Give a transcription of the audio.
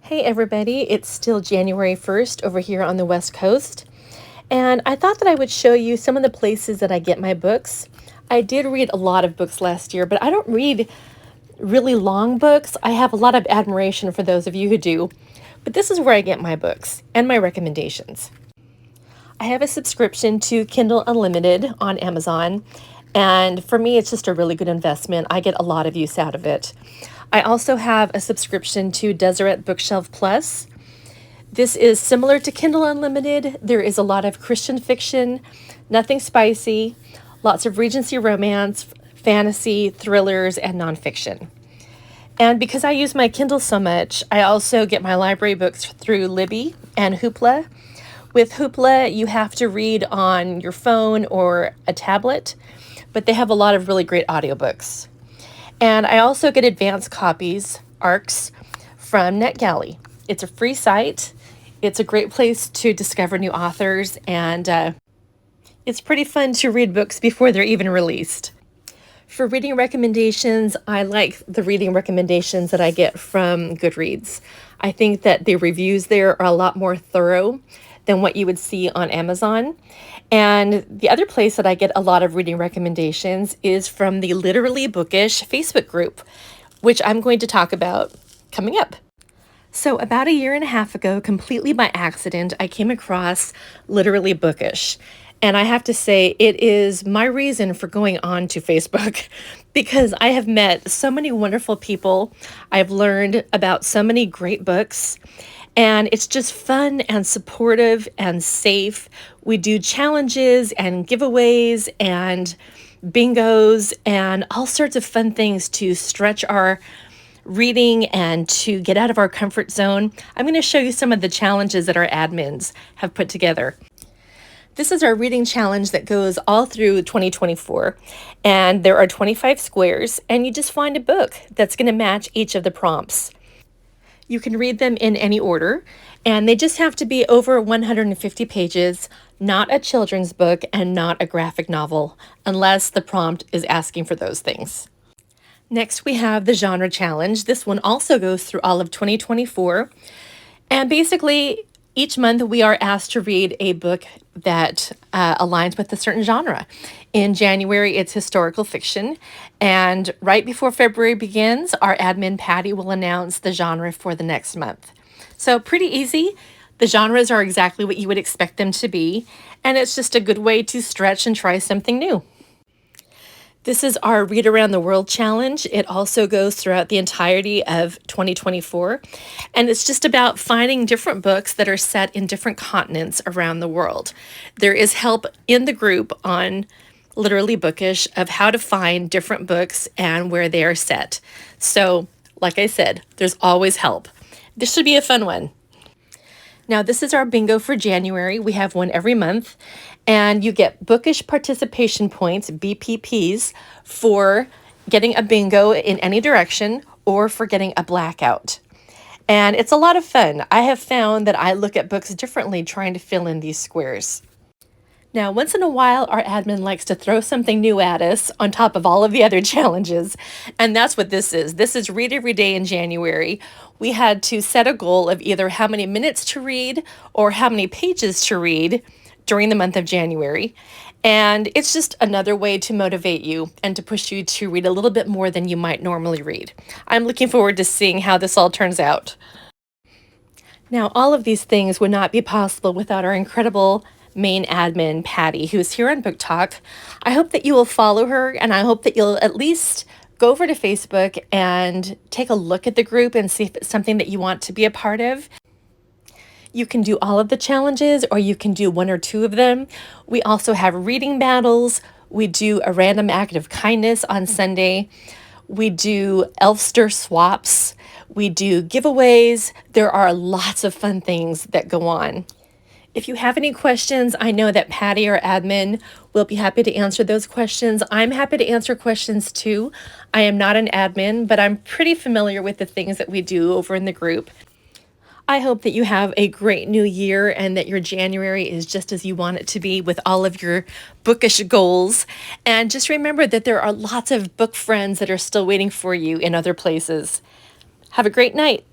Hey everybody, it's still January 1st over here on the West Coast, and I thought that I would show you some of the places that I get my books. I did read a lot of books last year, but I don't read really long books. I have a lot of admiration for those of you who do, but this is where I get my books and my recommendations. I have a subscription to Kindle Unlimited on Amazon, and for me, it's just a really good investment. I get a lot of use out of it. I also have a subscription to Deseret Bookshelf Plus. This is similar to Kindle Unlimited. There is a lot of Christian fiction, nothing spicy, lots of Regency romance, fantasy, thrillers, and nonfiction. And because I use my Kindle so much, I also get my library books through Libby and Hoopla. With Hoopla, you have to read on your phone or a tablet, but they have a lot of really great audiobooks. And I also get advanced copies, ARCs, from NetGalley. It's a free site. It's a great place to discover new authors, and it's pretty fun to read books before they're even released. For reading recommendations, I like the reading recommendations that I get from Goodreads. I think that the reviews there are a lot more thorough than what you would see on Amazon. And the other place that I get a lot of reading recommendations is from the Literally Bookish Facebook group, which I'm going to talk about coming up. So about a year and a half ago, completely by accident, I came across Literally Bookish. And I have to say, it is my reason for going on to Facebook because I have met so many wonderful people. I've learned about so many great books, and it's just fun and supportive and safe. We do challenges and giveaways and bingos and all sorts of fun things to stretch our reading and to get out of our comfort zone. I'm going to show you some of the challenges that our admins have put together. This is our reading challenge that goes all through 2024, and there are 25 squares, and you just find a book that's going to match each of the prompts. You can read them in any order, and they just have to be over 150 pages, not a children's book and not a graphic novel, unless the prompt is asking for those things. Next, we have the genre challenge. This one also goes through all of 2024, and basically, each month we are asked to read a book that aligns with a certain genre. In January, it's historical fiction. And right before February begins, our admin Patty will announce the genre for the next month. So pretty easy. The genres are exactly what you would expect them to be. And it's just a good way to stretch and try something new. This is our Read Around the World challenge. It also goes throughout the entirety of 2024, and it's just about finding different books that are set in different continents around the world. There is help in the group on Literally Bookish of how to find different books and where they are set. So, like I said, there's always help. This should be a fun one. Now, this is our bingo for January. We have one every month, and you get bookish participation points, BPPs, for getting a bingo in any direction or for getting a blackout. And it's a lot of fun. I have found that I look at books differently trying to fill in these squares. Now, once in a while, our admin likes to throw something new at us on top of all of the other challenges, and that's what this is. This is Read Every Day in January. We had to set a goal of either how many minutes to read or how many pages to read during the month of January. And it's just another way to motivate you and to push you to read a little bit more than you might normally read. I'm looking forward to seeing how this all turns out. Now, all of these things would not be possible without our incredible main admin, Patty, who's here on Book Talk. I hope that you will follow her, and I hope that you'll at least go over to Facebook and take a look at the group and see if it's something that you want to be a part of. You can do all of the challenges, or you can do one or two of them. We also have reading battles. We do a random act of kindness on Sunday. We do Elfster swaps. We do giveaways. There are lots of fun things that go on. If you have any questions, I know that Patty or admin will be happy to answer those questions. I'm happy to answer questions too. I am not an admin, but I'm pretty familiar with the things that we do over in the group. I hope that you have a great new year and that your January is just as you want it to be with all of your bookish goals. And just remember that there are lots of book friends that are still waiting for you in other places. Have a great night.